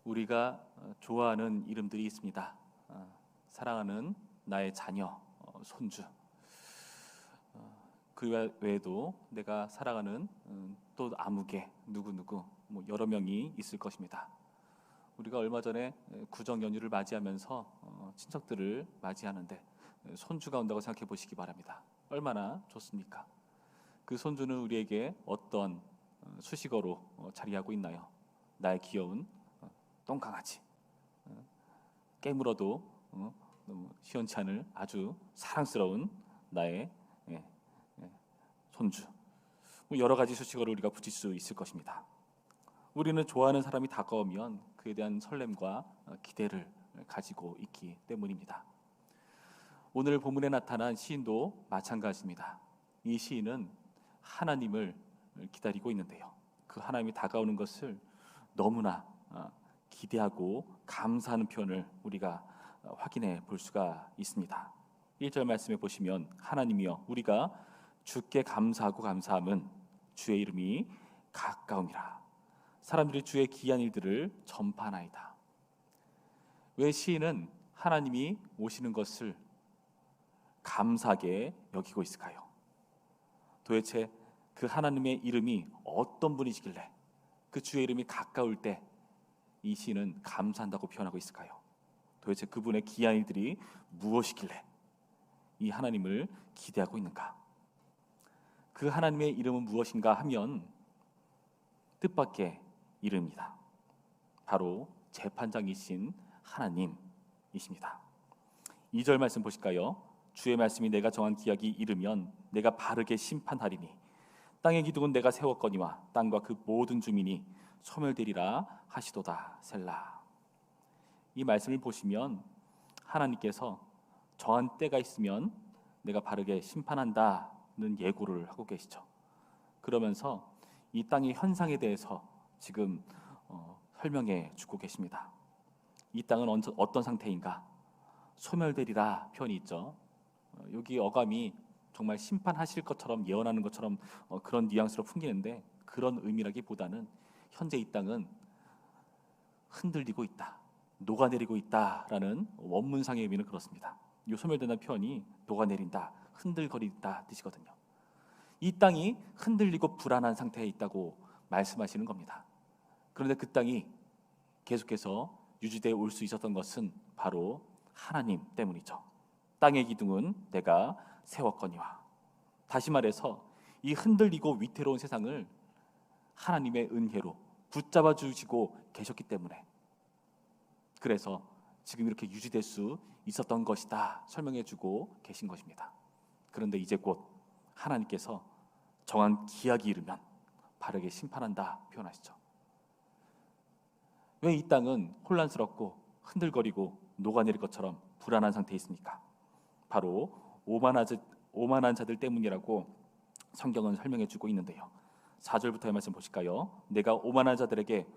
우리가 좋아하는 이름들이 있습니다. 사랑하는 나의 자녀, 손주. 그 외에도 내가 사랑하는 또 아무개, 누구누구 여러 명이 있을 것입니다. 우리가 얼마 전에 구정 연휴를 맞이하면서 친척들을 맞이하는데 손주가 온다고 생각해 보시기 바랍니다. 얼마나 좋습니까? 그 손주는 우리에게 어떤 수식어로 자리하고 있나요? 나의 귀여운 똥강아지, 깨물어도 너무 시원치 않을 아주 사랑스러운 나의 손주. 여러 가지 수식어를 우리가 붙일 수 있을 것입니다. 우리는 좋아하는 사람이 다가오면 그에 대한 설렘과 기대를 가지고 있기 때문입니다. 오늘 본문에 나타난 시인도 마찬가지입니다. 이 시인은 하나님을 기다리고 있는데요. 그 하나님이 다가오는 것을 너무나 기대하고 감사하는 표현을 우리가 확인해 볼 수가 있습니다. 1절 말씀에 보시면 하나님이여 우리가 주께 감사하고 감사함은 주의 이름이 가까움이라. 사람들이 주의 귀한 일들을 전파하나이다. 왜 시인은 하나님이 오시는 것을 감사하게 여기고 있을까요? 도대체 그 하나님의 이름이 어떤 분이시길래 그 주의 이름이 가까울 때 이 시인은 감사한다고 표현하고 있을까요? 도대체 그분의 귀한 일들이 무엇이길래 이 하나님을 기대하고 있는가? 그 하나님의 이름은 무엇인가 하면 뜻밖의 이름입니다. 바로 재판장이신 하나님이십니다. 2절 말씀 보실까요? 주의 말씀이 내가 정한 기약이 이르면 내가 바르게 심판하리니 땅의 기둥은 내가 세웠거니와 땅과 그 모든 주민이 소멸되리라 하시도다. 셀라. 이 말씀을 보시면 하나님께서 정한 때가 있으면 내가 바르게 심판한다는 예고를 하고 계시죠. 그러면서 이 땅의 현상에 대해서 지금 설명해 주고 계십니다. 이 땅은 어떤 상태인가? 소멸되리라 표현이 있죠. 여기 어감이 정말 심판하실 것처럼 예언하는 것처럼 그런 뉘앙스로 풍기는데 그런 의미라기보다는 현재 이 땅은 흔들리고 있다, 녹아내리고 있다라는 원문상의 의미는 그렇습니다. 이 소멸된다는 표현이 녹아내린다, 흔들거린다 뜻이거든요. 이 땅이 흔들리고 불안한 상태에 있다고 말씀하시는 겁니다. 그런데 그 땅이 계속해서 유지되어 올 수 있었던 것은 바로 하나님 때문이죠. 땅의 기둥은 내가 세웠거니와. 다시 말해서 이 흔들리고 위태로운 세상을 하나님의 은혜로 붙잡아 주시고 계셨기 때문에 그래서 지금 이렇게 유지될 수 있었던 것이다 설명해 주고 계신 것입니다. 그런데 이제 곧 하나님께서 정한 기약이 이르면 바르게 심판한다 표현하시죠. 왜 이 땅은 혼란스럽고 흔들거리고 녹아내릴 것처럼 불안한 상태에 있습니까? 바로 오만한 자들 때문이라고 성경은 설명해 주고 있는데요. 4절부터의 말씀 보실까요? 내가 오만한 자들에게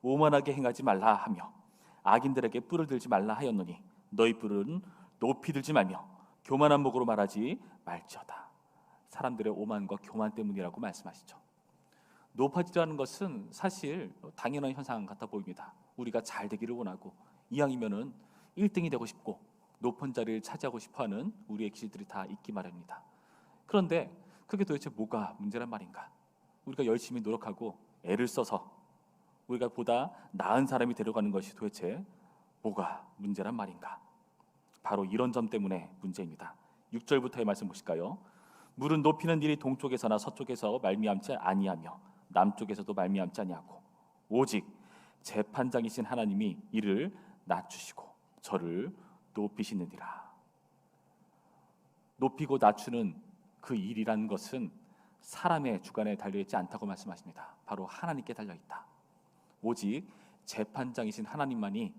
오만하게 행하지 말라 하며 악인들에게 뿔을 들지 말라 하였노니 너희 뿔은 높이 들지 말며 교만한 목으로 말하지 말지어다. 사람들의 오만과 교만 때문이라고 말씀하시죠. 높아지라는 것은 사실 당연한 현상 같아 보입니다. 우리가 잘 되기를 원하고 이왕이면은 1등이 되고 싶고 높은 자리를 차지하고 싶어하는 우리의 기질들이 다 있기 마련입니다. 그런데 그게 도대체 뭐가 문제란 말인가? 우리가 열심히 노력하고 애를 써서 우리가 보다 나은 사람이 되려가는 것이 도대체 뭐가 문제란 말인가? 바로 이런 점 때문에 문제입니다. 6절부터의 말씀 보실까요? 물은 높이는 일이 동쪽에서나 서쪽에서 말미암지 아니하며 남쪽에서도 말미암지 아니하고 오직 재판장이신 하나님이 이를 낮추시고 저를 높이시느니라. 높이고 낮추는 그 일이라는 것은 사람의 주관에 달려있지 않다고 말씀하십니다. 바로 하나님께 달려있다. 오직 재판장이신 하나님만이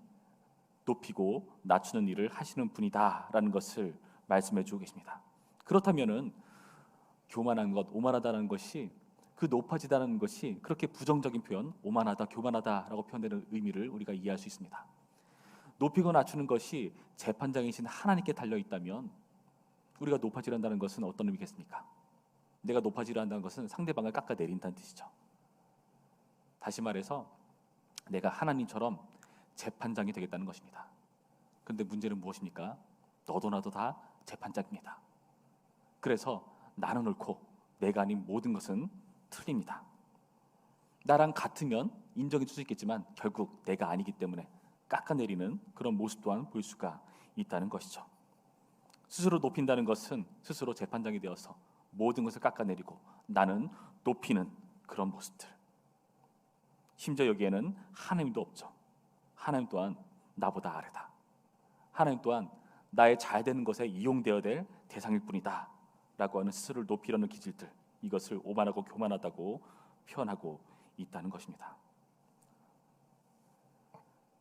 높이고 낮추는 일을 하시는 분이다라는 것을 말씀해 주고 계십니다. 그렇다면은 교만한 것, 오만하다는 것이 그 높아지다는 것이 그렇게 부정적인 표현, 오만하다, 교만하다라고 표현되는 의미를 우리가 이해할 수 있습니다. 높이고 낮추는 것이 재판장이신 하나님께 달려있다면 우리가 높아지란다는 것은 어떤 의미겠습니까? 내가 높아지려 한다는 것은 상대방을 깎아내린다는 뜻이죠. 다시 말해서 내가 하나님처럼 재판장이 되겠다는 것입니다. 그런데 문제는 무엇입니까? 너도 나도 다 재판장입니다. 그래서 나는 옳고 내가 아닌 모든 것은 틀립니다. 나랑 같으면 인정해 줄 수 있겠지만 결국 내가 아니기 때문에 깎아내리는 그런 모습 또한 볼 수가 있다는 것이죠. 스스로 높인다는 것은 스스로 재판장이 되어서 모든 것을 깎아내리고 나는 높이는 그런 모습들. 심지어 여기에는 하나님도 없죠. 하나님 또한 나보다 아래다. 하나님 또한 나의 잘 되는 것에 이용되어야 될 대상일 뿐이다 라고 하는 스스로를 높이려는 기질들, 이것을 오만하고 교만하다고 표현하고 있다는 것입니다.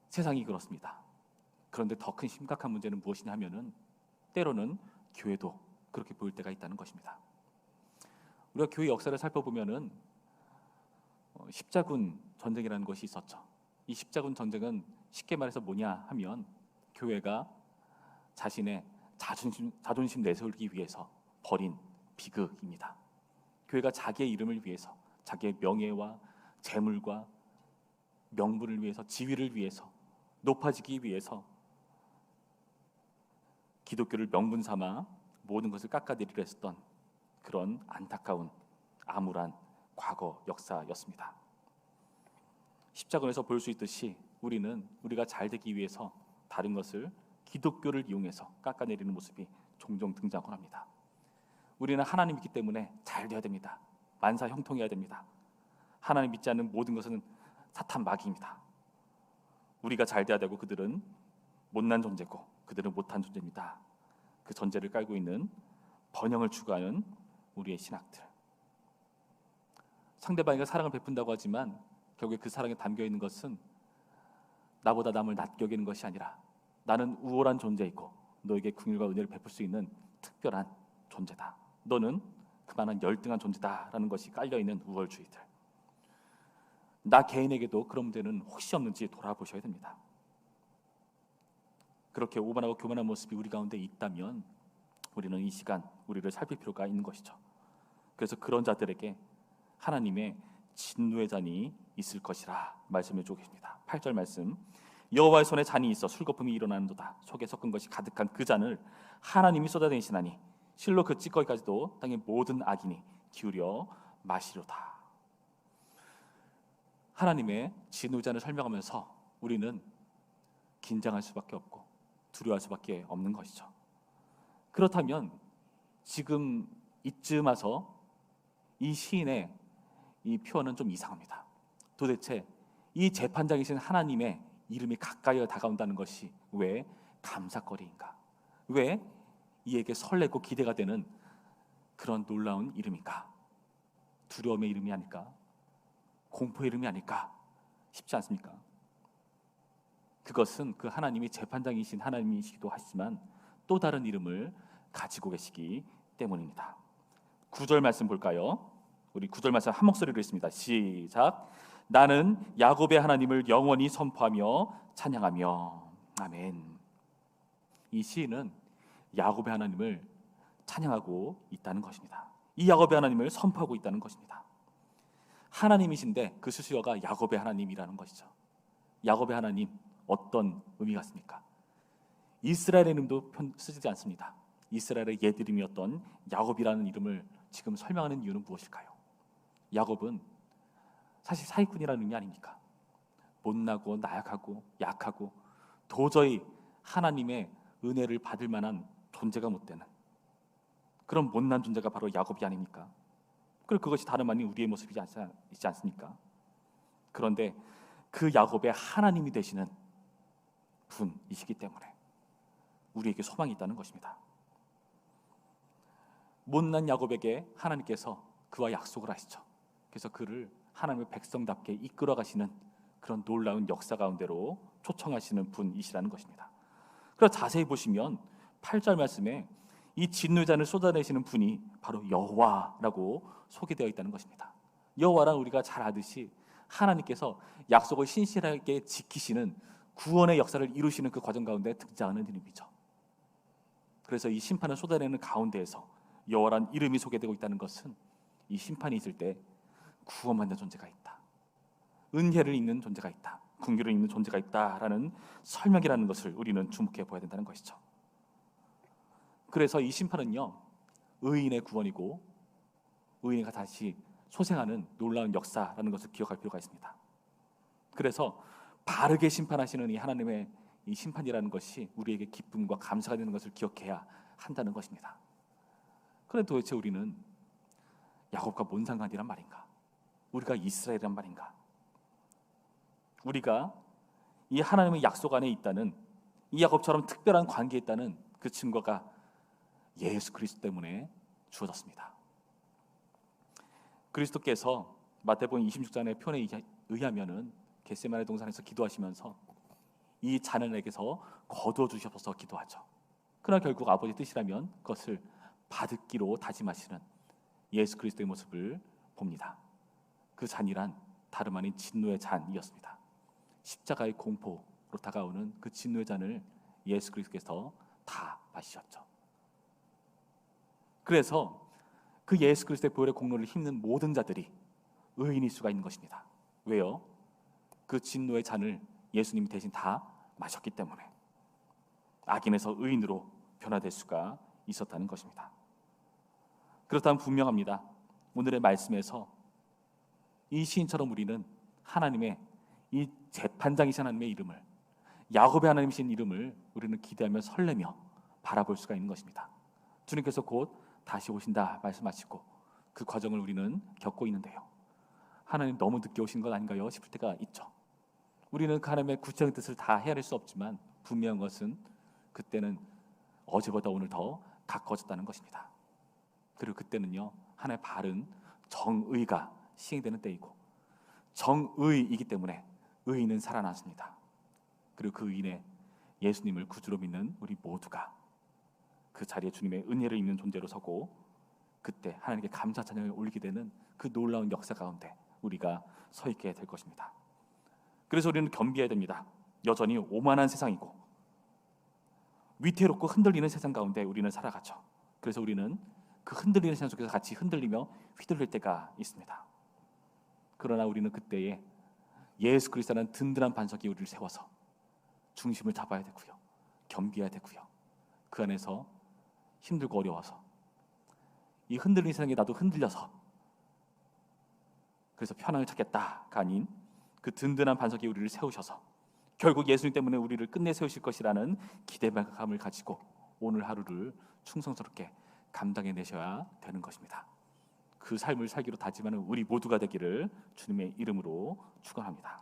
세상이 그렇습니다. 그런데 더 큰 심각한 문제는 무엇이냐 하면은 때로는 교회도 그렇게 보일 때가 있다는 것입니다. 우리가 교회 역사를 살펴보면은 십자군 전쟁이라는 것이 있었죠. 이 십자군 전쟁은 쉽게 말해서 뭐냐 하면 교회가 자신의 자존심 내세우기 위해서 벌인 비극입니다. 교회가 자기의 이름을 위해서, 자기의 명예와 재물과 명분을 위해서, 지위를 위해서, 높아지기 위해서 기독교를 명분 삼아 모든 것을 깎아내리려 했던 그런 안타까운 암울한 과거 역사였습니다. 십자군에서 볼 수 있듯이 우리는 우리가 잘 되기 위해서 다른 것을, 기독교를 이용해서 깎아내리는 모습이 종종 등장을 합니다. 우리는 하나님 믿기 때문에 잘 되어야 됩니다. 만사 형통해야 됩니다. 하나님 믿지 않는 모든 것은 사탄 마귀입니다. 우리가 잘 돼야 되고 그들은 못난 존재고 그들은 못한 존재입니다. 그 전제를 깔고 있는 번영을 추구하는 우리의 신학들. 상대방에게 사랑을 베푼다고 하지만 결국에 그 사랑에 담겨 있는 것은 나보다 남을 낮게 여기는 것이 아니라 나는 우월한 존재이고 너에게 긍휼과 은혜를 베풀 수 있는 특별한 존재다. 너는 그만한 열등한 존재다라는 것이 깔려있는 우월주의들. 나 개인에게도 그런 문제는 혹시 없는지 돌아보셔야 됩니다. 그렇게 오만하고 교만한 모습이 우리 가운데 있다면 우리는 이 시간 우리를 살필 필요가 있는 것이죠. 그래서 그런 자들에게 하나님의 진노의 잔이 있을 것이라 말씀해 주고 계십니다. 8절 말씀, 여호와의 손에 잔이 있어 술거품이 일어나는도다. 속에 섞은 것이 가득한 그 잔을 하나님이 쏟아내시나니 실로 그 찌꺼기까지도 땅의 모든 악인이 기울여 마시려다. 하나님의 진노의 잔을 설명하면서 우리는 긴장할 수밖에 없고 두려워할 수밖에 없는 것이죠. 그렇다면 지금 이쯤 와서 이 시인의 이 표현은 좀 이상합니다. 도대체 이 재판장이신 하나님의 이름이 가까이 다가온다는 것이 왜 감사거리인가? 왜 이에게 설레고 기대가 되는 그런 놀라운 이름인가? 두려움의 이름이 아닐까? 공포의 이름이 아닐까 싶지 않습니까? 그것은 그 하나님이 재판장이신 하나님이시기도 하지만 또 다른 이름을 가지고 계시기 때문입니다. 9절 말씀 볼까요? 우리 9절 말씀 한 목소리로 읽습니다. 시작. 나는 야곱의 하나님을 영원히 선포하며 찬양하며. 아멘. 이 시인은 야곱의 하나님을 찬양하고 있다는 것입니다. 이 야곱의 하나님을 선포하고 있다는 것입니다. 하나님이신데 그 수수어가 야곱의 하나님이라는 것이죠. 야곱의 하나님, 어떤 의미가 있습니까? 이스라엘의 이름도 쓰지 않습니다. 이스라엘의 옛 이름이었던 야곱이라는 이름을 지금 설명하는 이유는 무엇일까요? 야곱은 사실 사기꾼이라는 의미 아닙니까? 못나고 나약하고 약하고 도저히 하나님의 은혜를 받을 만한 존재가 못 되는 그런 못난 존재가 바로 야곱이 아닙니까? 그리고 그것이 다름 아닌 우리의 모습이지 있지 않습니까? 그런데 그 야곱의 하나님이 되시는 분이시기 때문에 우리에게 소망이 있다는 것입니다. 못난 야곱에게 하나님께서 그와 약속을 하시죠. 그래서 그를 하나님의 백성답게 이끌어 가시는 그런 놀라운 역사 가운데로 초청하시는 분이시라는 것입니다. 그래서 자세히 보시면 8절 말씀에 이 진노의 잔을 쏟아내시는 분이 바로 여호와라고 소개되어 있다는 것입니다. 여호와란 우리가 잘 아듯이 하나님께서 약속을 신실하게 지키시는 구원의 역사를 이루시는 그 과정 가운데 등장하는 이름이죠. 그래서 이 심판을 쏟아내는 가운데에서 여호와란 이름이 소개되고 있다는 것은 이 심판이 있을 때 구원받는 존재가 있다, 은혜를 입는 존재가 있다, 긍휼이 있는 존재가 있다라는 설명이라는 것을 우리는 주목해 보아야 된다는 것이죠. 그래서 이 심판은요, 의인의 구원이고 의인이 다시 소생하는 놀라운 역사라는 것을 기억할 필요가 있습니다. 그래서 바르게 심판하시는 이 하나님의 이 심판이라는 것이 우리에게 기쁨과 감사가 되는 것을 기억해야 한다는 것입니다. 그런데 도대체 우리는 야곱과 뭔 상관이란 말인가? 우리가 이스라엘이란 말인가? 우리가 이 하나님의 약속 안에 있다는, 이 야곱처럼 특별한 관계에 있다는 그 증거가 예수 그리스도 때문에 주어졌습니다. 그리스도께서 마태복음 26장의 표현에 의하면은 겟세마네 동산에서 기도하시면서 이 잔을 내게서 거두어 주셔서 기도하죠. 그러나 결국 아버지 뜻이라면 그것을 받기로 다짐하시는 예수 그리스도의 모습을 봅니다. 그 잔이란 다름 아닌 진노의 잔이었습니다. 십자가의 공포로 다가오는 그 진노의 잔을 예수 그리스도께서 다 마시셨죠. 그래서 그 예수 그리스도의 보혈의 공로를 힘는 모든 자들이 의인일 수가 있는 것입니다. 왜요? 그 진노의 잔을 예수님이 대신 다 마셨기 때문에 악인에서 의인으로 변화될 수가 있었다는 것입니다. 그렇다면 분명합니다. 오늘의 말씀에서 이 시인처럼 우리는 하나님의 이 재판장이신 하나님의 이름을, 야곱의 하나님이신 이름을 우리는 기대하며 설레며 바라볼 수가 있는 것입니다. 주님께서 곧 다시 오신다 말씀하시고 그 과정을 우리는 겪고 있는데요, 하나님 너무 늦게 오신 것 아닌가요? 싶을 때가 있죠. 우리는 그 하나님의 구체적인 뜻을 다 헤아릴 수 없지만 분명한 것은 그때는 어제보다 오늘 더 가까워졌다는 것입니다. 그리고 그때는요, 하나님의 바른 정의가 시행되는 때이고 정의이기 때문에 의인은 살아났습니다. 그리고 그 의인의 예수님을 구주로 믿는 우리 모두가 그 자리에 주님의 은혜를 입는 존재로 서고 그때 하나님께 감사 찬양을 올리게 되는 그 놀라운 역사 가운데 우리가 서 있게 될 것입니다. 그래서 우리는 겸비해야 됩니다. 여전히 오만한 세상이고 위태롭고 흔들리는 세상 가운데 우리는 살아가죠. 그래서 우리는 그 흔들리는 세상 속에서 같이 흔들리며 휘둘릴 때가 있습니다. 그러나 우리는 그때에 예수 그리스도라는 든든한 반석이 우리를 세워서 중심을 잡아야 되고요, 겸비해야 되고요, 그 안에서 힘들고 어려워서 이 흔들리는 세상에 나도 흔들려서 그래서 편안을 찾겠다가 아닌 그 든든한 반석이 우리를 세우셔서 결국 예수님 때문에 우리를 끝내 세우실 것이라는 기대감을 가지고 오늘 하루를 충성스럽게 감당해내셔야 되는 것입니다. 그 삶을 살기로 다짐하는 우리 모두가 되기를 주님의 이름으로 축원합니다.